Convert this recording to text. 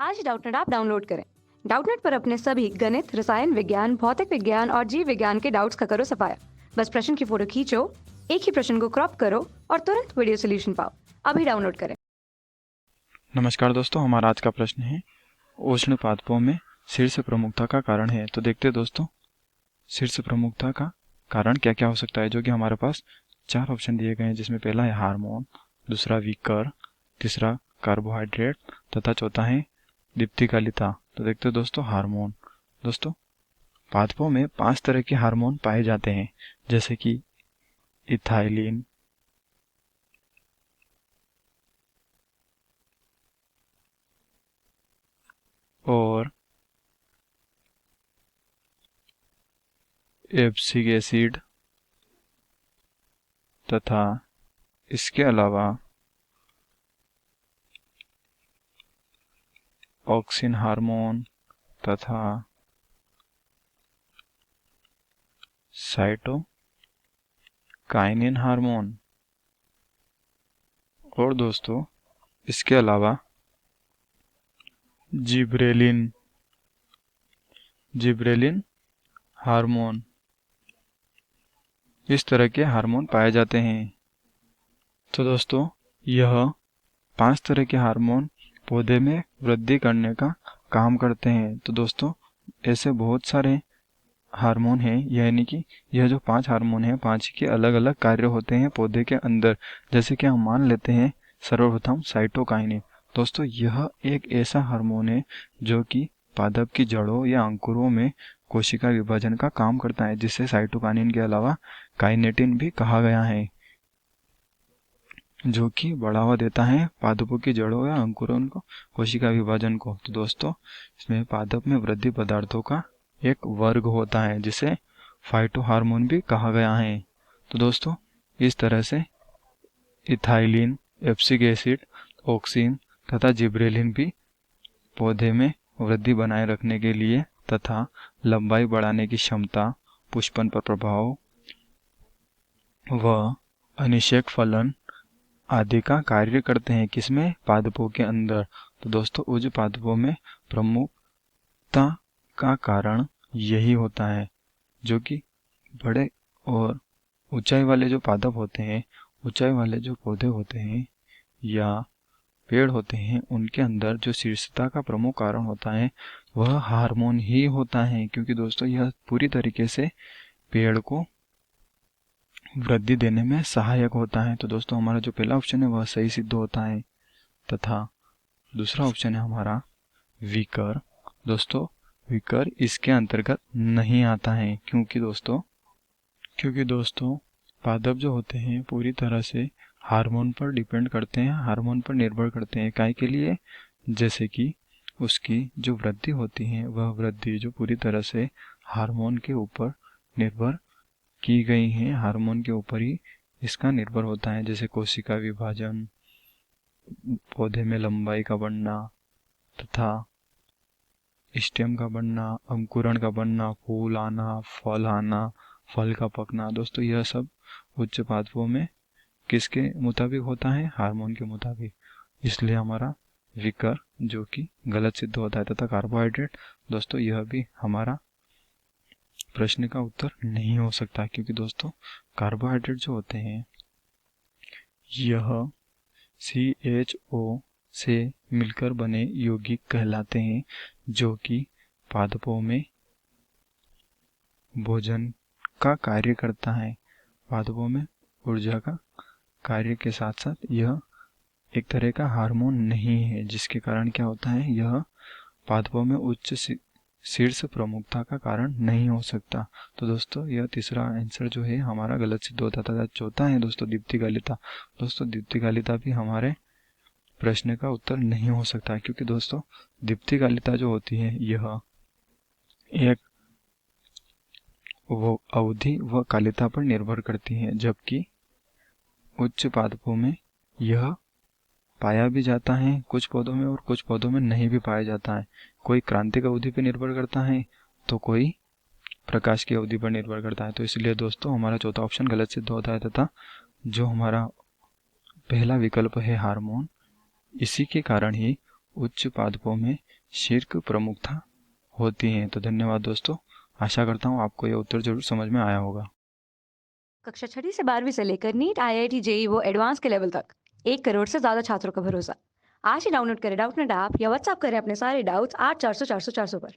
आज Doubtnut app download करें। Doubtnut पर अपने सभी गणित, रसायन विज्ञान, भौतिक विज्ञान और जीव विज्ञान के डाउट्स का करो सफाया। बस प्रश्न की फोटो खींचो, एक ही प्रश्न को क्रॉप करो और तुरंत वीडियो सोल्यूशन पाओ। अभी डाउनलोड करें। नमस्कार दोस्तों, हमारा आज का प्रश्न है उष्ण पादपों में शीर्ष प्रमुखता का कारण है। तो देखते हैं दोस्तों, शीर्ष प्रमुखता का कारण क्या क्या हो सकता है, जो कि हमारे पास 4 ऑप्शन दिए गए हैं, जिसमें पहला है हार्मोन, दूसरा विकर, तीसरा कार्बोहाइड्रेट तथा चौथा है दीप्तिकालिता। तो देखते हैं दोस्तों, हार्मोन। दोस्तों, पादपों में 5 तरह के हार्मोन पाए जाते हैं, जैसे कि इथाइलिन, और एब्सिक एसिड तथा इसके अलावा ऑक्सिन हार्मोन तथा साइटोकाइनिन हार्मोन। और दोस्तों, इसके अलावा जिब्रेलिन हार्मोन, इस तरह के हार्मोन पाए जाते हैं। तो दोस्तों, यह 5 तरह के हार्मोन पौधे में वृद्धि करने का काम करते हैं। तो दोस्तों, ऐसे बहुत सारे हार्मोन हैं, यानी कि यह जो 5 हार्मोन हैं, 5 के अलग अलग कार्य होते हैं पौधे के अंदर। जैसे कि हम मान लेते हैं सर्वप्रथम साइटोकाइनिन। दोस्तों, यह एक ऐसा हार्मोन है जो कि पादप की जड़ों या अंकुरों में कोशिका विभाजन का काम करता है, जिसे साइटोकाइनिन के अलावा काइनेटिन भी कहा गया है, जो कि बढ़ावा देता है पादपों की जड़ों या अंकुरों को कोशिका विभाजन को। तो दोस्तों, इसमें पादप में वृद्धि पदार्थों का एक वर्ग होता है, जिसे फाइटोहार्मोन भी कहा गया है। तो दोस्तों, इस तरह से इथाइलिन, एब्सिक एसिड, ऑक्सिन तथा जिब्रेलिन भी पौधे में वृद्धि बनाए रखने के लिए तथा लंबाई बढ़ाने की क्षमता, पुष्पन पर प्रभाव व अनिषेक फलन आदि का कार्य करते हैं। किसमें? पादपों के अंदर। तो दोस्तों, उच्च पादपों में प्रमुखता का कारण यही होता है, जो कि बड़े और ऊंचाई वाले जो पादप होते हैं, ऊंचाई वाले जो पौधे होते हैं या पेड़ होते हैं, उनके अंदर जो शीर्षता का प्रमुख कारण होता है वह हार्मोन ही होता है, क्योंकि दोस्तों यह पूरी तरीके से पेड़ को वृद्धि देने में सहायक होता है। तो दोस्तों, हमारा जो पहला ऑप्शन है वह सही सिद्ध होता है तथा दूसरा ऑप्शन है हमारा विकर। दोस्तों, विकर इसके अंतर्गत नहीं आता है, क्योंकि दोस्तों पादप जो होते हैं पूरी तरह से हार्मोन पर डिपेंड करते हैं, हार्मोन पर निर्भर करते हैं। काय के लिए? जैसे कि उसकी जो वृद्धि होती है, वह वृद्धि जो पूरी तरह से हार्मोन के ऊपर निर्भर की गई है, हार्मोन के ऊपर ही इसका निर्भर होता है। जैसे कोशिका विभाजन, पौधे में लंबाई का बढ़ना तथा स्टेम का बढ़ना, अंकुरण का बढ़ना, फूल आना, फल का पकना। दोस्तों, यह सब उच्च पादपों में किसके मुताबिक होता है? हार्मोन के मुताबिक। इसलिए हमारा विकर जो कि गलत सिद्ध होता है तथा कार्बोहाइड्रेट, दोस्तों यह भी हमारा प्रश्न का उत्तर नहीं हो सकता, क्योंकि दोस्तों कार्बोहाइड्रेट जो होते हैं यह CHO से मिलकर बने यौगिक कहलाते हैं, जो कि पादपों में भोजन का कार्य करता है, पादपों में ऊर्जा का कार्य के साथ साथ यह एक तरह का हार्मोन नहीं है, जिसके कारण क्या होता है, यह पादपों में उच्च शीर्ष प्रमुखता का कारण नहीं हो सकता। तो दोस्तों, यह तीसरा आंसर जो है हमारा गलत सिद्ध होता था। चौथा है दोस्तों दीप्तिकालिता। दोस्तों, दीप्तिकालिता भी हमारे प्रश्न का उत्तर नहीं हो सकता, क्योंकि दोस्तों दीप्तिकालिता जो होती है यह एक वो अवधि व कालिता पर निर्भर करती है, जबकि उच्च पादपों में यह पाया भी जाता है कुछ पौधों में और कुछ पौधों में नहीं भी पाया जाता है। कोई क्रांतिक अवधि पर निर्भर करता है तो कोई प्रकाश की अवधि पर निर्भर करता है। तो इसलिए दोस्तों हमारा चौथा ऑप्शन गलत सिद्ध होता है तथा जो हमारा पहला विकल्प है हार्मोन, इसी के कारण ही उच्च पादपों में शिर्क प्रमुखता होती है। तो धन्यवाद दोस्तों, आशा करता हूँ आपको यह उत्तर जरूर समझ में आया होगा। कक्षा 6 से 12वीं से लेकर नीट, IIT, JEE वो एडवांस के लेवल तक 1 करोड़ से ज्यादा छात्रों का भरोसा। आज ही डाउनलोड करें डाउटनेट ऐप या व्हाट्सएप करें अपने सारे डाउट्स 8400 400 400 पर।